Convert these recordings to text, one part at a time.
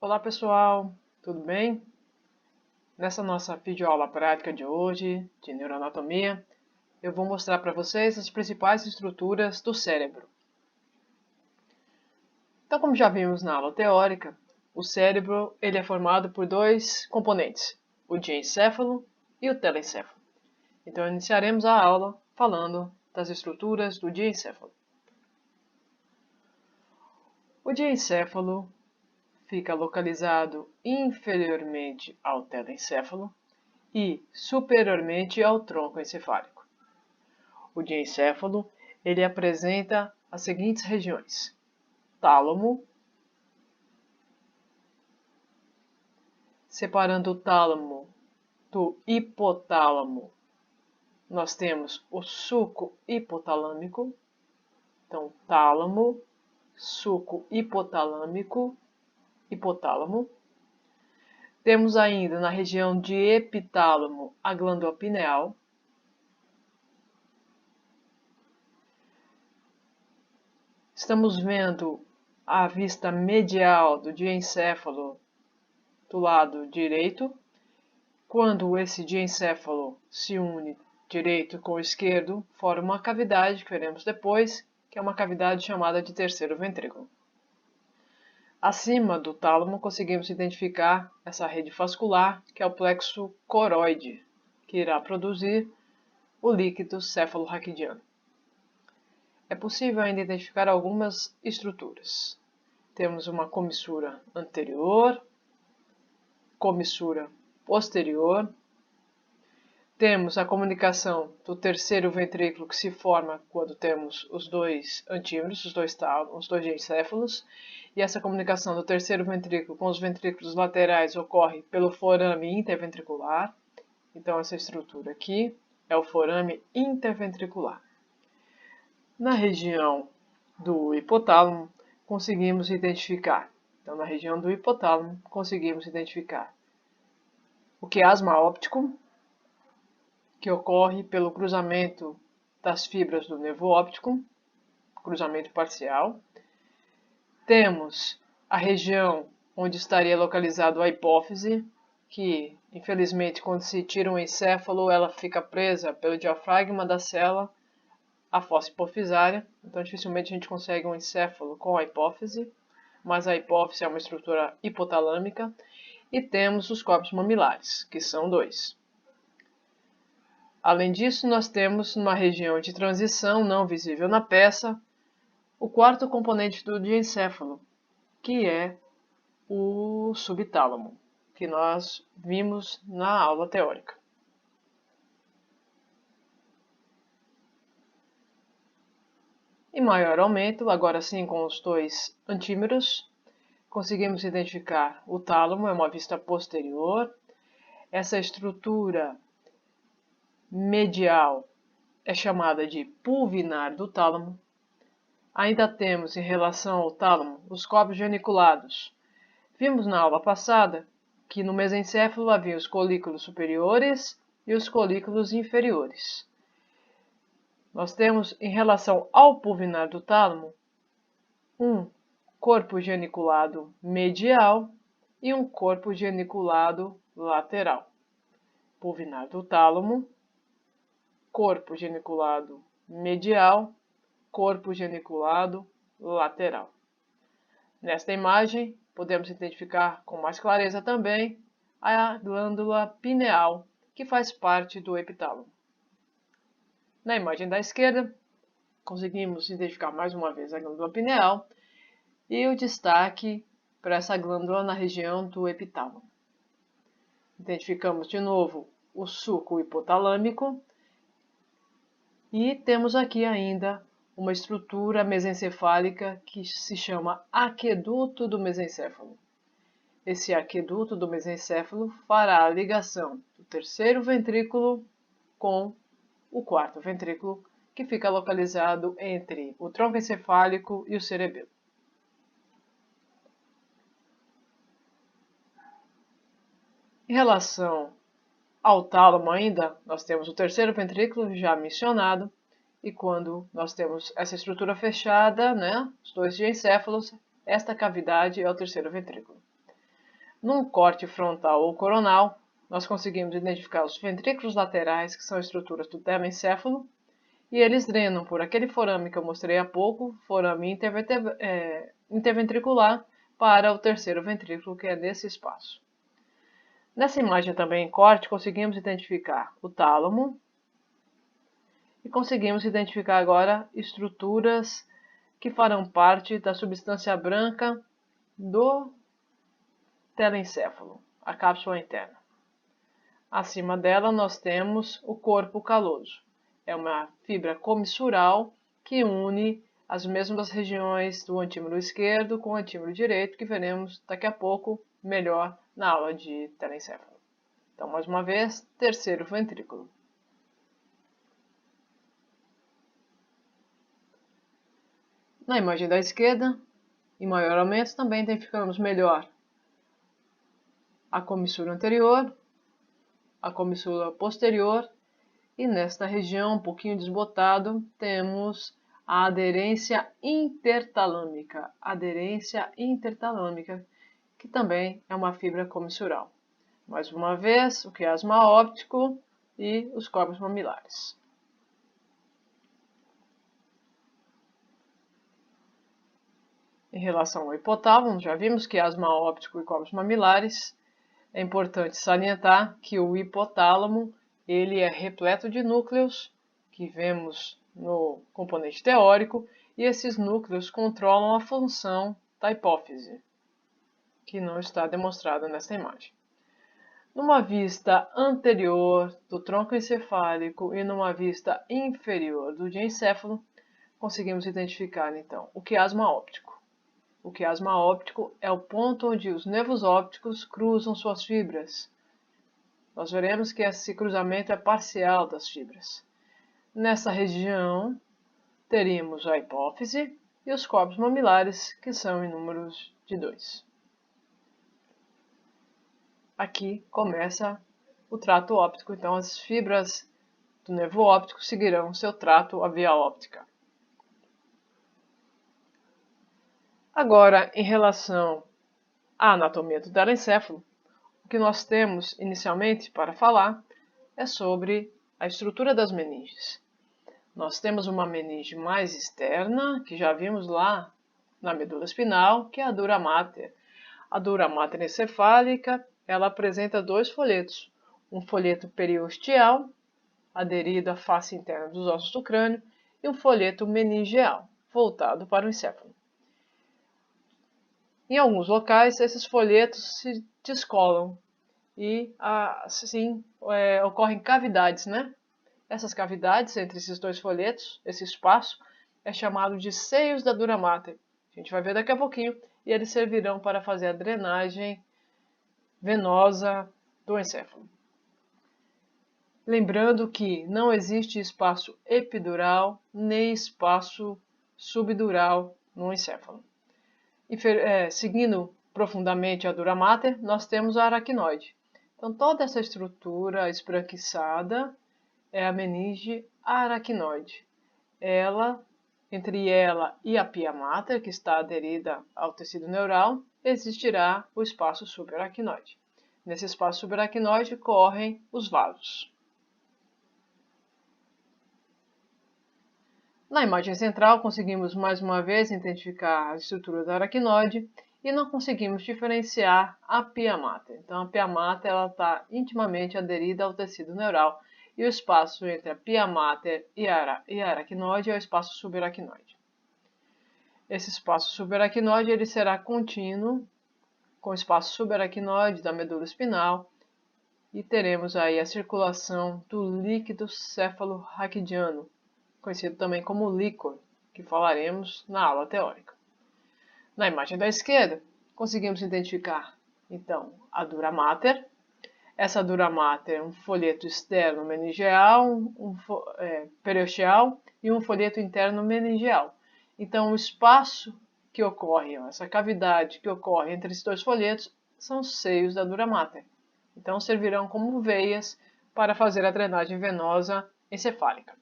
Olá pessoal, tudo bem? Nessa nossa videoaula prática de hoje, de neuroanatomia, eu vou mostrar para vocês as principais estruturas do cérebro. Então, como já vimos na aula teórica, o cérebro ele é formado por dois componentes, o diencéfalo e o telencéfalo. Então, iniciaremos a aula falando das estruturas do diencéfalo. O diencéfalo fica localizado inferiormente ao telencéfalo e superiormente ao tronco encefálico. O diencéfalo ele apresenta as seguintes regiões: tálamo, separando o tálamo do hipotálamo, nós temos o suco hipotalâmico. Então, tálamo, suco hipotalâmico, hipotálamo. Temos ainda na região de epitálamo a glândula pineal. Estamos vendo a vista medial do diencéfalo do lado direito. Quando esse diencéfalo se une direito com o esquerdo, forma uma cavidade que veremos depois, que é uma cavidade chamada de terceiro ventrículo. Acima do tálamo conseguimos identificar essa rede vascular, que é o plexo coroide, que irá produzir o líquido céfalo-raquidiano. É possível ainda identificar algumas estruturas. Temos uma comissura anterior, comissura posterior. Temos a comunicação do terceiro ventrículo que se forma quando temos os dois antímeros, os dois diencéfalos. E essa comunicação do terceiro ventrículo com os ventrículos laterais ocorre pelo forame interventricular. Então, essa estrutura aqui é o forame interventricular. Na região do hipotálamo, conseguimos identificar. Então, na região do hipotálamo, conseguimos identificar o quiasma óptico, que ocorre pelo cruzamento das fibras do nervo óptico, cruzamento parcial. Temos a região onde estaria localizado a hipófise, que, infelizmente, quando se tira um encéfalo, ela fica presa pelo diafragma da célula, a fossa hipofisária. Então, dificilmente a gente consegue um encéfalo com a hipófise, mas a hipófise é uma estrutura hipotalâmica. E temos os corpos mamilares, que são dois. Além disso, nós temos uma região de transição não visível na peça, o quarto componente do diencéfalo, que é o subtálamo, que nós vimos na aula teórica. Em maior aumento, agora sim com os dois antímeros, conseguimos identificar o tálamo, é uma vista posterior. Essa estrutura medial é chamada de pulvinar do tálamo. Ainda temos, em relação ao tálamo, os corpos geniculados. Vimos na aula passada que no mesencéfalo havia os colículos superiores e os colículos inferiores. Nós temos, em relação ao pulvinar do tálamo, um corpo geniculado medial e um corpo geniculado lateral. Pulvinar do tálamo, corpo geniculado medial, corpo geniculado lateral. Nesta imagem, podemos identificar com mais clareza também a glândula pineal, que faz parte do epitálamo. Na imagem da esquerda, conseguimos identificar mais uma vez a glândula pineal e o destaque para essa glândula na região do epitálamo. Identificamos de novo o suco hipotalâmico e temos aqui ainda uma estrutura mesencefálica que se chama aqueduto do mesencéfalo. Esse aqueduto do mesencéfalo fará a ligação do terceiro ventrículo com o quarto ventrículo, que fica localizado entre o tronco encefálico e o cerebelo. Em relação ao tálamo ainda, nós temos o terceiro ventrículo já mencionado, e quando nós temos essa estrutura fechada, os dois diencéfalos, esta cavidade é o terceiro ventrículo. Num corte frontal ou coronal, nós conseguimos identificar os ventrículos laterais, que são estruturas do telencéfalo, e eles drenam por aquele forame que eu mostrei há pouco, forame interventricular, para o terceiro ventrículo, que é nesse espaço. Nessa imagem também em corte, conseguimos identificar o tálamo e conseguimos identificar agora estruturas que farão parte da substância branca do telencéfalo, a cápsula interna. Acima dela nós temos o corpo caloso. É uma fibra comissural que une as mesmas regiões do antímulo esquerdo com o antímulo direito, que veremos daqui a pouco melhor na aula de telencéfalo. Então, mais uma vez, terceiro ventrículo. Na imagem da esquerda, em maior aumento, também identificamos melhor a comissura anterior, a comissura posterior, e nesta região, um pouquinho desbotado, temos a aderência intertalâmica, que também é uma fibra comissural. Mais uma vez, o quiasma óptico e os corpos mamilares. Em relação ao hipotálamo, já vimos quiasma óptico e corpos mamilares. É importante salientar que o hipotálamo ele é repleto de núcleos, que vemos no componente teórico, e esses núcleos controlam a função da hipófise, que não está demonstrada nesta imagem. Numa vista anterior do tronco encefálico e numa vista inferior do diencéfalo, conseguimos identificar, então, o quiasma óptico. O quiasma óptico é o ponto onde os nervos ópticos cruzam suas fibras. Nós veremos que esse cruzamento é parcial das fibras. Nessa região, teríamos a hipófise e os corpos mamilares, que são em números de 2. Aqui começa o trato óptico, então as fibras do nervo óptico seguirão seu trato, a via óptica. Agora, em relação à anatomia do telencéfalo, o que nós temos inicialmente para falar é sobre a estrutura das meninges. Nós temos uma meninge mais externa, que já vimos lá na medula espinal, que é a dura mater. A dura mater encefálica, ela apresenta 2 folhetos. Um folheto periosteal, aderido à face interna dos ossos do crânio, e um folheto meningeal, voltado para o encéfalo. Em alguns locais, esses folhetos se descolam e assim ocorrem cavidades, né? Essas cavidades entre esses 2 folhetos, esse espaço, é chamado de seios da dura mater. A gente vai ver daqui a pouquinho, e eles servirão para fazer a drenagem venosa do encéfalo. Lembrando que não existe espaço epidural nem espaço subdural no encéfalo. Seguindo profundamente a dura mater, nós temos a aracnoide. Então, toda essa estrutura esbranquiçada é a meninge aracnoide. Entre ela e a pia mater, que está aderida ao tecido neural, existirá o espaço subaracnoide. Nesse espaço subaracnoide correm os vasos. Na imagem central, conseguimos mais uma vez identificar a estrutura da aracnoide e não conseguimos diferenciar a pia mater. Então, a pia mater está intimamente aderida ao tecido neural e o espaço entre a pia mater e a aracnoide é o espaço subaracnoide. Esse espaço subaracnoide ele será contínuo com o espaço subaracnoide da medula espinal e teremos aí a circulação do líquido cefalorraquidiano, conhecido também como líquor, que falaremos na aula teórica. Na imagem da esquerda, conseguimos identificar, então, a dura mater. Essa dura mater é um folheto externo meningeal, periosteal e um folheto interno meningeal. Então, o espaço que ocorre, essa cavidade que ocorre entre esses 2 folhetos, são os seios da dura mater. Então, servirão como veias para fazer a drenagem venosa encefálica.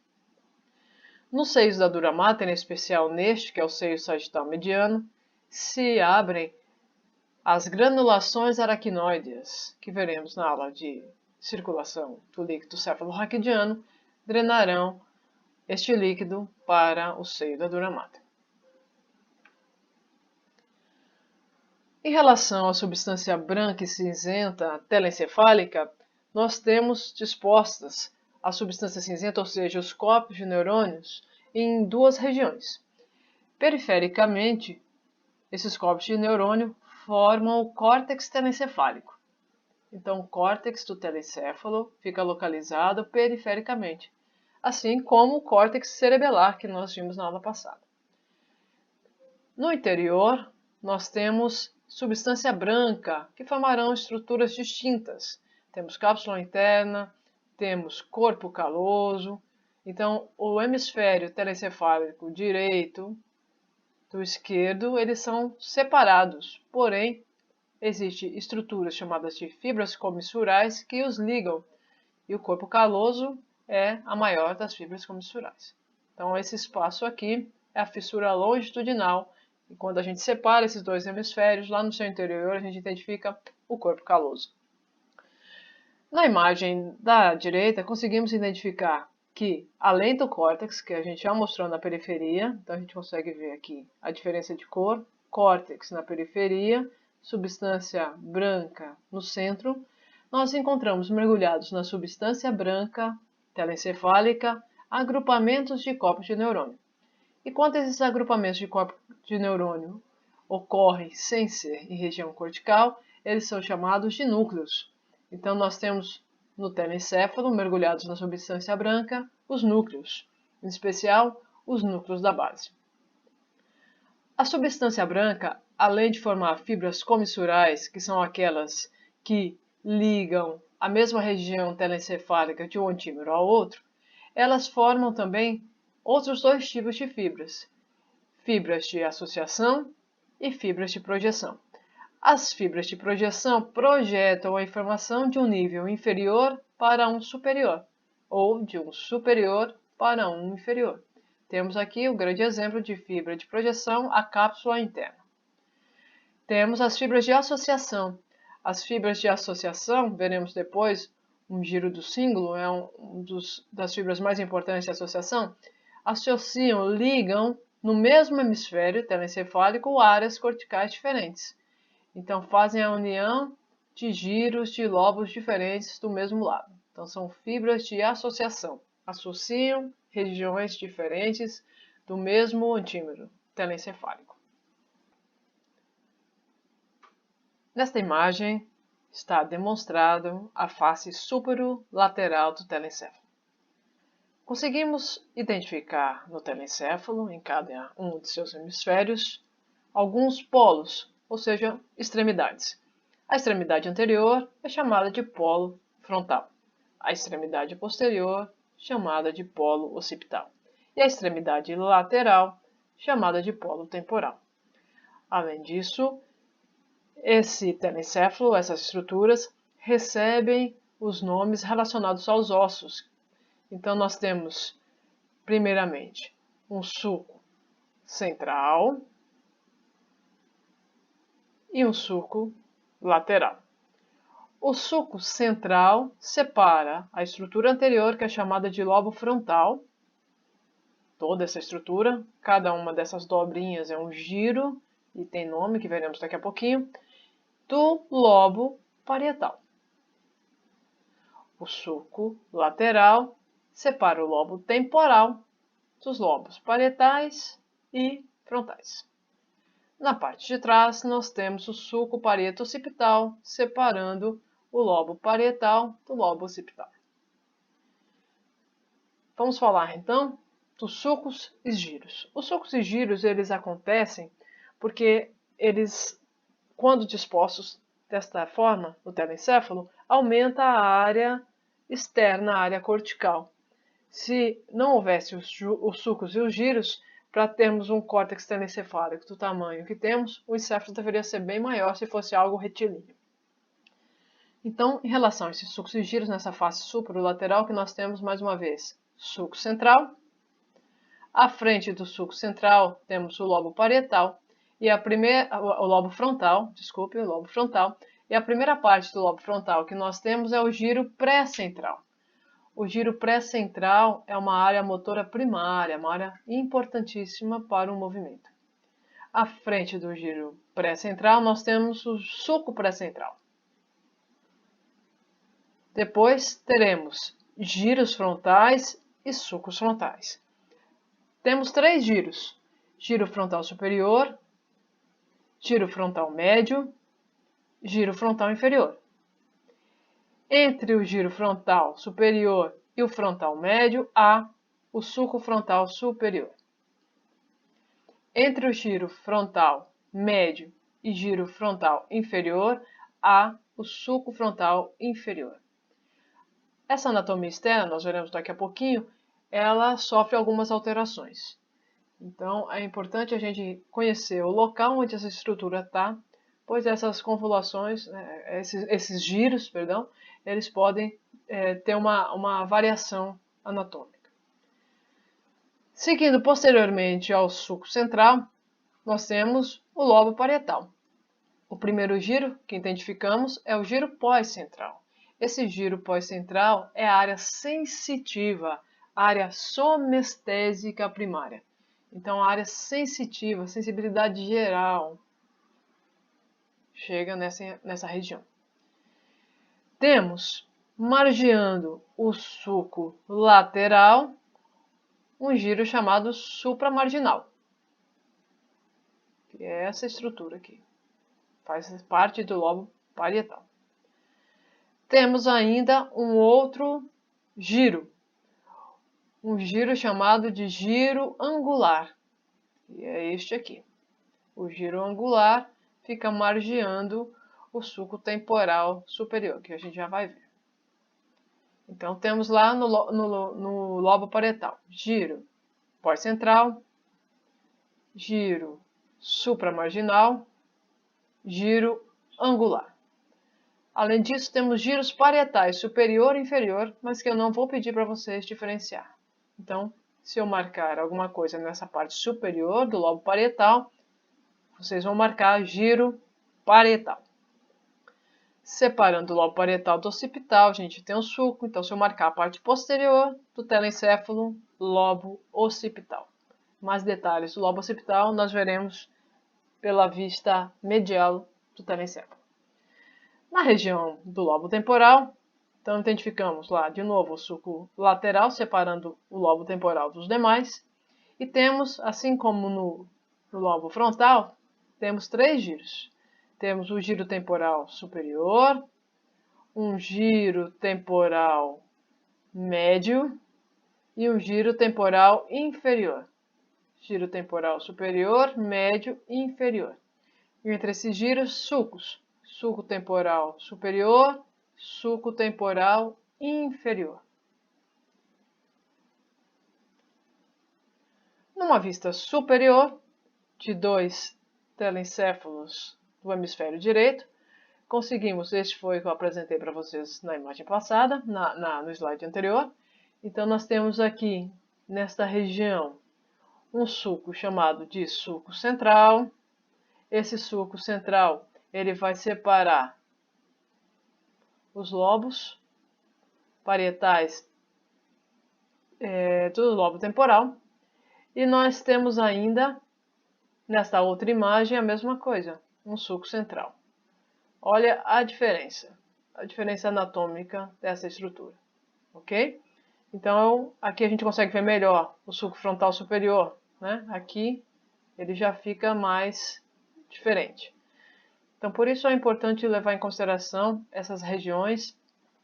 Nos seios da dura mater, em especial neste, que é o seio sagital mediano, se abrem As granulações aracnoides, que veremos na aula de circulação do líquido cefalorraquidiano, drenarão este líquido para o seio da dura mater. Em relação à substância branca e cinzenta telencefálica, nós temos dispostas a substância cinzenta, ou seja, os corpos de neurônios, em duas regiões. Perifericamente, esses corpos de neurônio formam o córtex telencefálico. Então, o córtex do telencéfalo fica localizado perifericamente, assim como o córtex cerebelar que nós vimos na aula passada. No interior, nós temos substância branca, que formarão estruturas distintas. Temos cápsula interna, temos corpo caloso. Então, o hemisfério telencefálico direito do esquerdo, eles são separados, porém, existem estruturas chamadas de fibras comissurais que os ligam, e o corpo caloso é a maior das fibras comissurais. Então, esse espaço aqui é a fissura longitudinal, e quando a gente separa esses dois hemisférios, lá no seu interior, a gente identifica o corpo caloso. Na imagem da direita, conseguimos identificar que, além do córtex, que a gente já mostrou na periferia, então a gente consegue ver aqui a diferença de cor, córtex na periferia, substância branca no centro, nós encontramos mergulhados na substância branca telencefálica agrupamentos de corpos de neurônio. E quando esses agrupamentos de corpos de neurônio ocorrem sem ser em região cortical, eles são chamados de núcleos. Então, nós temos no telencéfalo, mergulhados na substância branca, os núcleos, em especial os núcleos da base. A substância branca, além de formar fibras comissurais, que são aquelas que ligam a mesma região telencefálica de um ontímero ao outro, elas formam também outros dois tipos de fibras: fibras de associação e fibras de projeção. As fibras de projeção projetam a informação de um nível inferior para um superior, ou de um superior para um inferior. Temos aqui o grande exemplo de fibra de projeção, a cápsula interna. Temos as fibras de associação. As fibras de associação, veremos depois, um giro do símbolo, é das fibras mais importantes de associação, associam, ligam no mesmo hemisfério telencefálico áreas corticais diferentes. Então, fazem a união de giros de lobos diferentes do mesmo lado. Então, são fibras de associação. Associam regiões diferentes do mesmo ontímero telencefálico. Nesta imagem está demonstrado a face superolateral do telencéfalo. Conseguimos identificar no telencéfalo, em cada um de seus hemisférios, alguns polos, ou seja, extremidades. A extremidade anterior é chamada de polo frontal. A extremidade posterior, chamada de polo occipital. E a extremidade lateral, chamada de polo temporal. Além disso, esse telencéfalo, essas estruturas, recebem os nomes relacionados aos ossos. Então, nós temos, primeiramente, um sulco central e um sulco lateral. O sulco central separa a estrutura anterior, que é chamada de lobo frontal, toda essa estrutura, cada uma dessas dobrinhas é um giro, e tem nome que veremos daqui a pouquinho, do lobo parietal. O sulco lateral separa o lobo temporal dos lobos parietais e frontais. Na parte de trás, nós temos o sulco parieto-occipital, separando o lobo parietal do lobo occipital. Vamos falar, então, dos sulcos e giros. Os sulcos e giros, eles acontecem porque eles, quando dispostos desta forma, no telencéfalo, aumenta a área externa, a área cortical. Se não houvesse os sulcos e os giros, para termos um córtex telencefálico do tamanho que temos, o encéfalo deveria ser bem maior se fosse algo retilíneo. Então, em relação a esses sulcos e giros, nessa face superolateral, que nós temos, mais uma vez, sulco central. À frente do sulco central, temos o lobo parietal. e o lobo frontal, desculpe, o lobo frontal, e a primeira parte do lobo frontal que nós temos é o giro pré-central. O giro pré-central é uma área motora primária, uma área importantíssima para o movimento. À frente do giro pré-central, nós temos o sulco pré-central. Depois teremos giros frontais e sulcos frontais. Temos 3 giros: giro frontal superior, giro frontal médio, giro frontal inferior. Entre o giro frontal superior e o frontal médio, há o sulco frontal superior. Entre o giro frontal médio e giro frontal inferior, há o sulco frontal inferior. Essa anatomia externa, nós veremos daqui a pouquinho, ela sofre algumas alterações. Então, é importante a gente conhecer o local onde essa estrutura está, pois essas convoluções, esses giros, perdão, eles podem ter uma variação anatômica. Seguindo posteriormente ao sulco central, nós temos o lobo parietal. O primeiro giro que identificamos é o giro pós-central. Esse giro pós-central é a área sensitiva, a área somestésica primária. Então, a área sensitiva, sensibilidade geral, chega nessa região. Temos, margeando o sulco lateral, um giro chamado supramarginal, que é essa estrutura aqui, faz parte do lobo parietal. Temos ainda um outro giro, um giro chamado de giro angular, e é este aqui. O giro angular fica margeando o sulco temporal superior, que a gente já vai ver. Então, temos lá no lobo parietal, giro pós-central, giro supramarginal, giro angular. Além disso, temos giros parietais superior e inferior, mas que eu não vou pedir para vocês diferenciar. Então, se eu marcar alguma coisa nessa parte superior do lobo parietal, vocês vão marcar giro parietal. Separando o lobo parietal do occipital, a gente tem um sulco, então se eu marcar a parte posterior do telencéfalo, lobo occipital. Mais detalhes do lobo occipital nós veremos pela vista medial do telencéfalo. Na região do lobo temporal, então identificamos lá de novo o sulco lateral, separando o lobo temporal dos demais. E temos, assim como no lobo frontal, temos 3 giros. Temos o giro temporal superior, um giro temporal médio e um giro temporal inferior. Giro temporal superior, médio e inferior. E entre esses giros, sulcos. Sulco temporal superior, sulco temporal inferior. Numa vista superior, de 2 telencéfalos do hemisfério direito, conseguimos, este foi o que eu apresentei para vocês na imagem passada, no slide anterior. Então, nós temos aqui, nesta região, um sulco chamado de sulco central. Esse sulco central, ele vai separar os lobos parietais do lobo temporal. E nós temos ainda, nesta outra imagem, a mesma coisa, um sulco central. Olha a diferença anatômica dessa estrutura, ok? Então, aqui a gente consegue ver melhor o sulco frontal superior, né? Aqui ele já fica mais diferente. Então, por isso é importante levar em consideração essas regiões,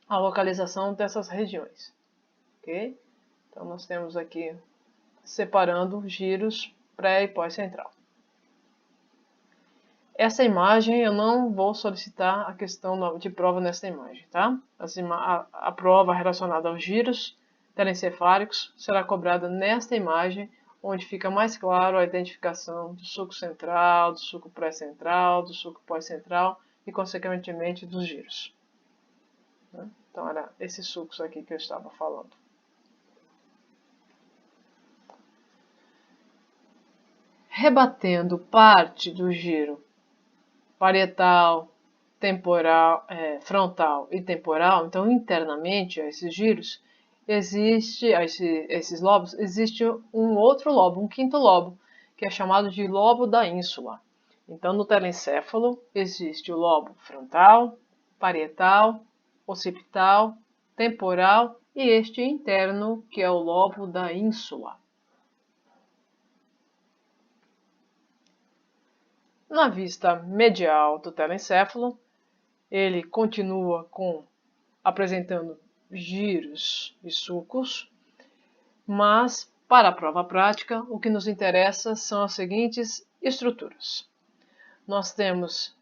a localização dessas regiões, ok? Então, nós temos aqui separando giros pré e pós-central. Essa imagem eu não vou solicitar a questão de prova nessa imagem, tá? A prova relacionada aos giros telencefálicos será cobrada nesta imagem, onde fica mais claro a identificação do sulco central, do sulco pré-central, do sulco pós-central e, consequentemente, dos giros. Então, era esses sulcos aqui que eu estava falando. rebatendo parte do giro parietal, temporal, frontal e temporal, então internamente a esses giros, esses lobos, existe um outro lobo, um quinto lobo, que é chamado de lobo da ínsula. Então, no telencéfalo existe o lobo frontal, parietal, occipital, temporal e este interno, que é o lobo da ínsula. Na vista medial do telencéfalo, ele continua apresentando giros e sulcos, mas para a prova prática, o que nos interessa são as seguintes estruturas. Nós temos,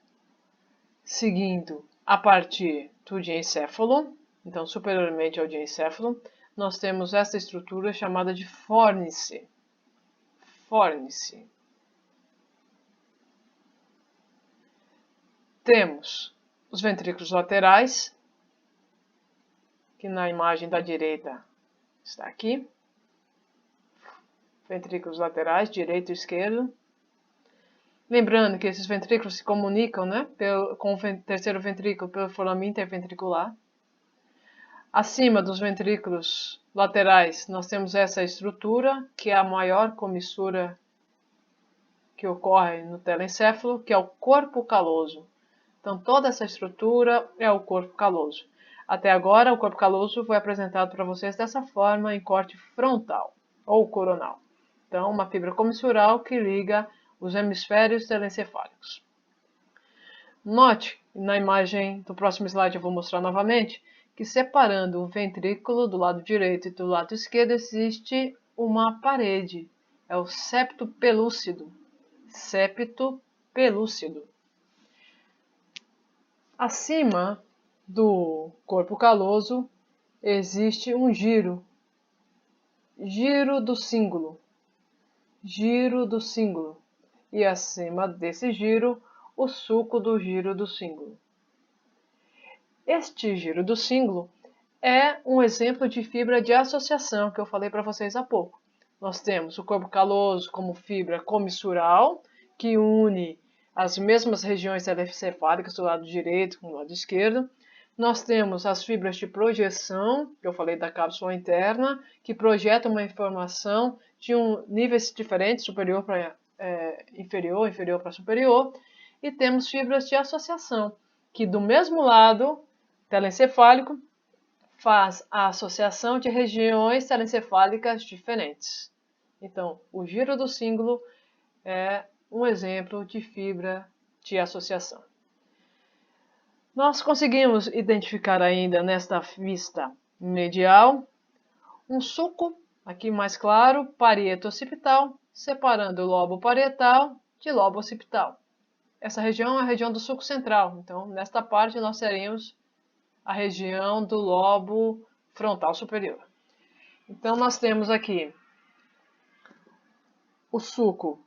seguindo a partir do diencéfalo, então superiormente ao diencéfalo, nós temos esta estrutura chamada de fórnice. Fórnice. Temos os ventrículos laterais, que na imagem da direita está aqui. Ventrículos laterais, direito e esquerdo. Lembrando que esses ventrículos se comunicam, né, com o terceiro ventrículo pelo foramen interventricular. Acima dos ventrículos laterais, nós temos essa estrutura, que é a maior comissura que ocorre no telencéfalo, que é o corpo caloso. Então, toda essa estrutura é o corpo caloso. Até agora, o corpo caloso foi apresentado para vocês dessa forma, em corte frontal ou coronal. Então, uma fibra comissural que liga os hemisférios telencefálicos. Note, na imagem do próximo slide eu vou mostrar novamente, que separando o ventrículo do lado direito e do lado esquerdo existe uma parede. É o septo pelúcido. Septo pelúcido. Acima do corpo caloso existe um giro. Giro do cíngulo. Giro do cíngulo. E acima desse giro, o sulco do giro do cíngulo. Este giro do cíngulo é um exemplo de fibra de associação que eu falei para vocês há pouco. Nós temos o corpo caloso como fibra comissural, que une as mesmas regiões telencefálicas do lado direito com o lado esquerdo. Nós temos as fibras de projeção, que eu falei da cápsula interna, que projetam uma informação de níveis diferentes, superior para inferior, inferior para superior. E temos fibras de associação, que do mesmo lado telencefálico faz a associação de regiões telencefálicas diferentes. Então, o giro do cíngulo é um exemplo de fibra de associação. Nós conseguimos identificar ainda nesta vista medial um sulco, aqui mais claro, parieto-occipital, separando o lobo parietal de lobo occipital. Essa região é a região do sulco central, então nesta parte nós teremos a região do lobo frontal superior. Então nós temos aqui o sulco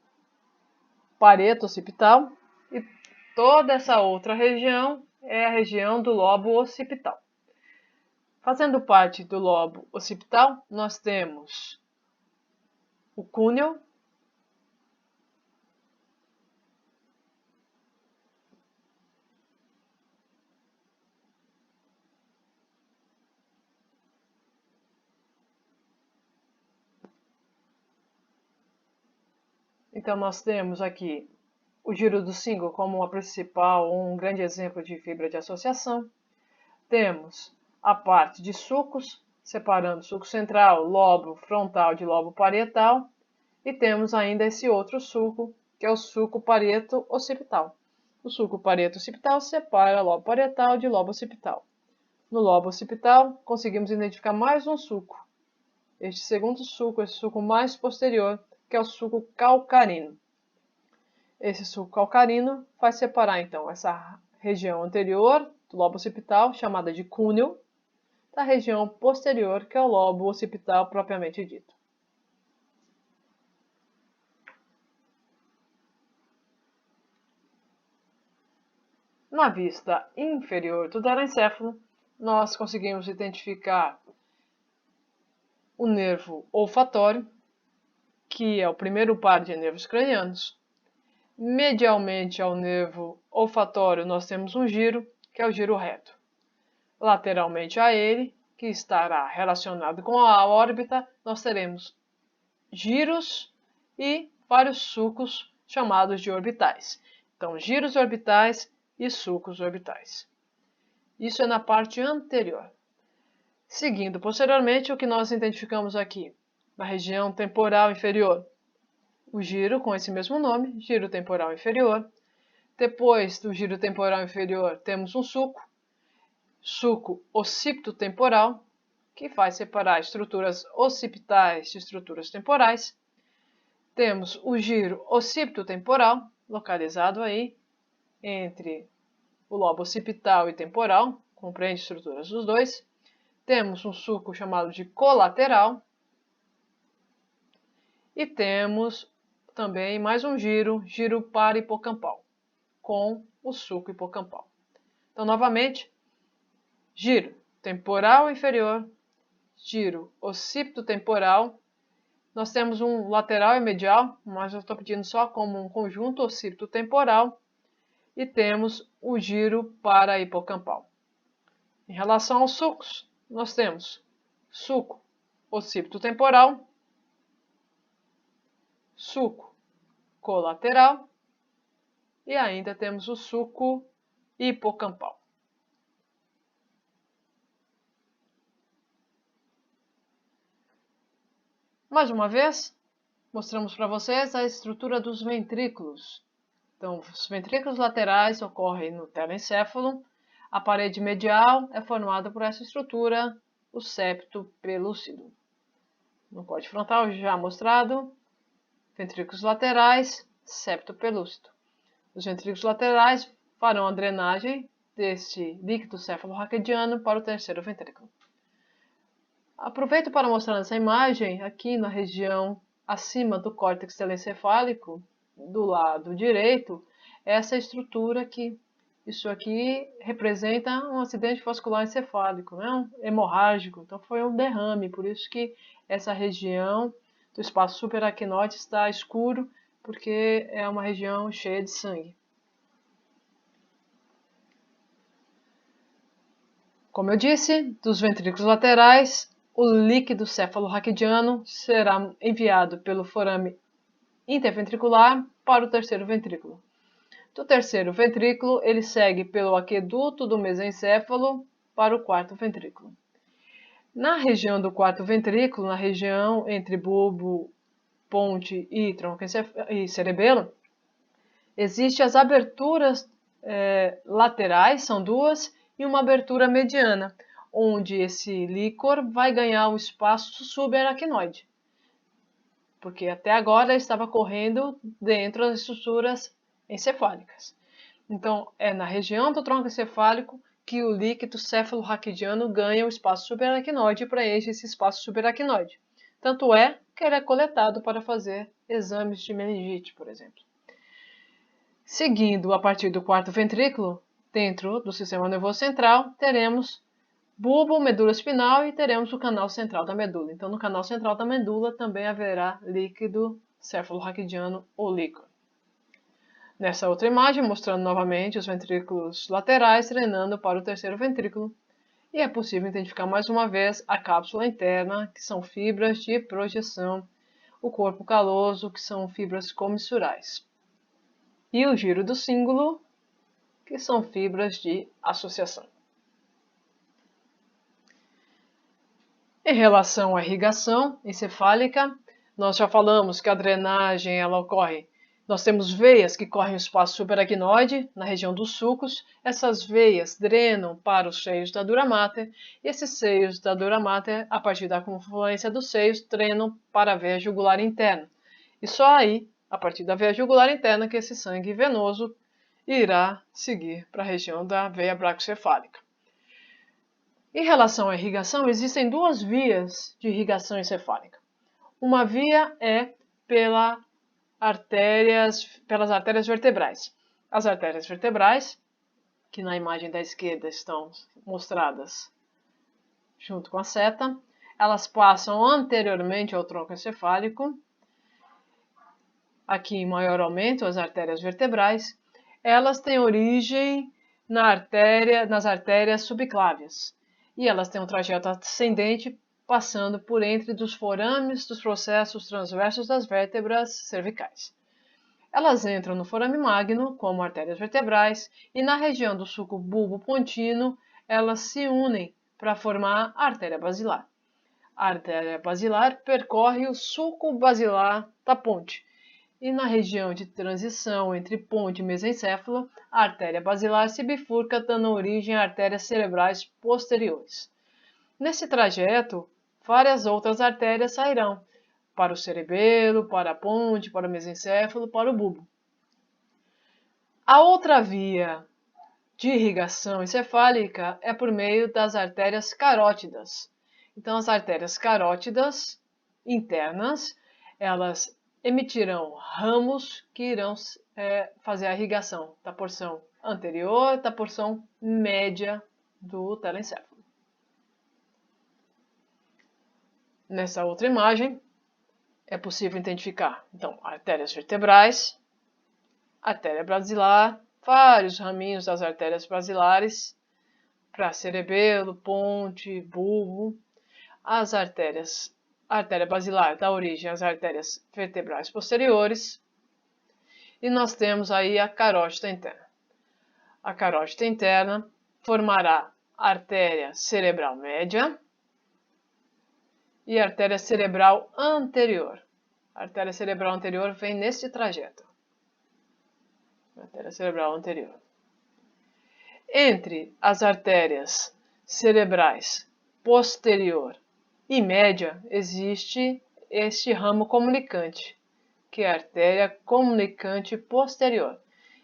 parieto-occipital e toda essa outra região é a região do lobo occipital. Fazendo parte do lobo occipital, nós temos o cúneo, então nós temos aqui o giro do cíngulo como uma principal, um grande exemplo de fibra de associação. Temos a parte de sulcos, separando o sulco central, lobo frontal de lobo parietal. E temos ainda esse outro sulco, que é o sulco parieto-occipital. O sulco parieto-occipital separa lobo parietal de lobo occipital. No lobo occipital, conseguimos identificar mais um sulco. Este segundo sulco, esse sulco mais posterior, que é o sulco calcarino. Esse sulco calcarino vai separar, então, essa região anterior do lobo occipital, chamada de cúneo, da região posterior, que é o lobo occipital propriamente dito. Na vista inferior do telencéfalo, nós conseguimos identificar o nervo olfatório, que é o primeiro par de nervos cranianos. Medialmente ao nervo olfatório, nós temos um giro, que é o giro reto. Lateralmente a ele, que estará relacionado com a órbita, nós teremos giros e vários sulcos chamados de orbitais. Então, giros orbitais e sulcos orbitais. Isso é na parte anterior. Seguindo posteriormente, o que nós identificamos aqui? Na região temporal inferior, o giro com esse mesmo nome, giro temporal inferior. Depois do giro temporal inferior, temos um sulco occipito-temporal, que vai separar estruturas occipitais de estruturas temporais. Temos o giro occipito-temporal, localizado aí entre o lobo occipital e temporal, compreende estruturas dos dois. Temos um sulco chamado de colateral. E temos também mais um giro parahipocampal, com o sulco hipocampal. Então, novamente, giro temporal inferior, giro occipito-temporal. Nós temos um lateral e medial, mas eu estou pedindo só como um conjunto occipito-temporal. E temos o giro parahipocampal. Em relação aos sulcos, nós temos sulco occipito-temporal, sulco colateral e ainda temos o sulco hipocampal. Mais uma vez, mostramos para vocês a estrutura dos ventrículos. Então, os ventrículos laterais ocorrem no telencéfalo. A parede medial é formada por essa estrutura, o septo pelúcido. No córtex frontal já mostrado, ventrículos laterais, septo pelúcido. Os ventrículos laterais farão a drenagem deste líquido cefalorraquidiano para o terceiro ventrículo. Aproveito para mostrar nessa imagem, aqui na região acima do córtex telencefálico, do lado direito, essa estrutura aqui. Isso aqui representa um acidente vascular encefálico, né? Hemorrágico. Então foi um derrame, por isso que essa região do espaço subaracnoide está escuro, porque é uma região cheia de sangue. Como eu disse, dos ventrículos laterais, o líquido cefalorraquidiano será enviado pelo forame interventricular para o terceiro ventrículo. Do terceiro ventrículo, ele segue pelo aqueduto do mesencéfalo para o quarto ventrículo. Na região do quarto ventrículo, na região entre bulbo, ponte e tronco e cerebelo, existem as aberturas laterais, são duas, e uma abertura mediana, onde esse líquor vai ganhar o espaço subaracnoide, porque até agora ele estava correndo dentro das estruturas encefálicas. Então, é na região do tronco encefálico que o líquido cefalorraquidiano ganha o espaço subaracnoide e preenche esse espaço subaracnoide. Tanto é que ele é coletado para fazer exames de meningite, por exemplo. Seguindo a partir do quarto ventrículo, dentro do sistema nervoso central, teremos bulbo, medula espinal e teremos o canal central da medula. Então, no canal central da medula também haverá líquido cefalorraquidiano ou líquor. Nessa outra imagem, mostrando novamente os ventrículos laterais drenando para o terceiro ventrículo. E é possível identificar mais uma vez a cápsula interna, que são fibras de projeção, o corpo caloso, que são fibras comissurais, e o giro do cíngulo, que são fibras de associação. Em relação à irrigação encefálica, nós já falamos que a drenagem ela ocorre. Nós temos veias que correm o espaço subaracnoide, na região dos sulcos. Essas veias drenam para os seios da dura mater, e esses seios da dura mater, a partir da confluência dos seios, drenam para a veia jugular interna. E só aí, a partir da veia jugular interna, que esse sangue venoso irá seguir para a região da veia bracocefálica. Em relação à irrigação, existem duas vias de irrigação encefálica. Uma via é pelas artérias vertebrais. As artérias vertebrais, que na imagem da esquerda estão mostradas junto com a seta, elas passam anteriormente ao tronco encefálico aqui em maior aumento, as artérias vertebrais, elas têm origem nas artérias subclávias. E elas têm um trajeto ascendente passando por entre dos forames dos processos transversos das vértebras cervicais. Elas entram no forame magno, como artérias vertebrais, e na região do sulco bulbo-pontino, elas se unem para formar a artéria basilar. A artéria basilar percorre o sulco basilar da ponte, e na região de transição entre ponte e mesencéfalo, a artéria basilar se bifurca, dando origem a artérias cerebrais posteriores. Nesse trajeto, várias outras artérias sairão, para o cerebelo, para a ponte, para o mesencéfalo, para o bulbo. A outra via de irrigação encefálica é por meio das artérias carótidas. Então, as artérias carótidas internas, elas emitirão ramos que irão fazer a irrigação da porção anterior e da porção média do telencéfalo. Nessa outra imagem, é possível identificar, então, artérias vertebrais, artéria basilar, vários raminhos das artérias basilares, para cerebelo, ponte, bulbo, as artérias, a artéria basilar dá origem às artérias vertebrais posteriores, e nós temos aí a carótida interna. A carótida interna formará a artéria cerebral média e a artéria cerebral anterior. A artéria cerebral anterior vem neste trajeto. Artéria cerebral anterior. Entre as artérias cerebrais posterior e média existe este ramo comunicante, que é a artéria comunicante posterior.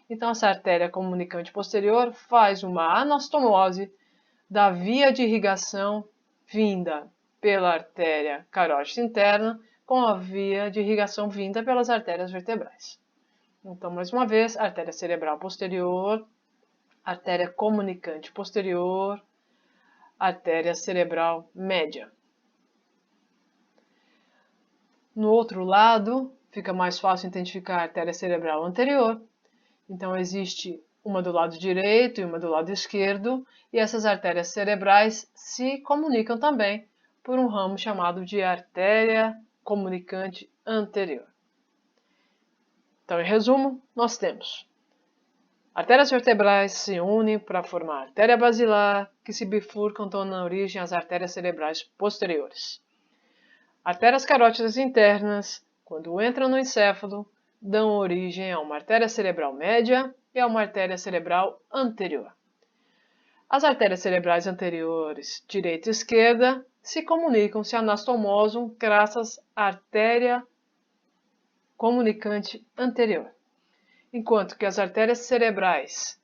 Então, essa artéria comunicante posterior faz uma anastomose da via de irrigação vinda pela artéria carótida interna com a via de irrigação vinda pelas artérias vertebrais. Então, mais uma vez, artéria cerebral posterior, artéria comunicante posterior, artéria cerebral média. No outro lado, fica mais fácil identificar a artéria cerebral anterior. Então, existe uma do lado direito e uma do lado esquerdo, e essas artérias cerebrais se comunicam também por um ramo chamado de artéria comunicante anterior. Então, em resumo, nós temos artérias vertebrais se unem para formar a artéria basilar, que se bifurcam, dando origem às artérias cerebrais posteriores. Artérias carótidas internas, quando entram no encéfalo, dão origem a uma artéria cerebral média e a uma artéria cerebral anterior. As artérias cerebrais anteriores, direita e esquerda, se comunicam, se anastomosam graças à artéria comunicante anterior, enquanto que as artérias cerebrais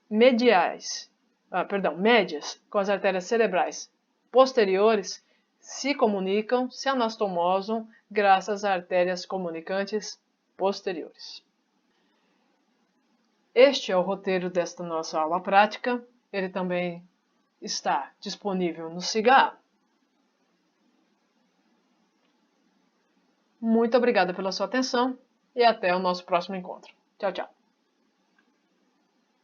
médias com as artérias cerebrais posteriores se comunicam, se anastomosam graças às artérias comunicantes posteriores. Este é o roteiro desta nossa aula prática. Ele também está disponível no SIGA. Muito obrigada pela sua atenção e até o nosso próximo encontro. Tchau, tchau.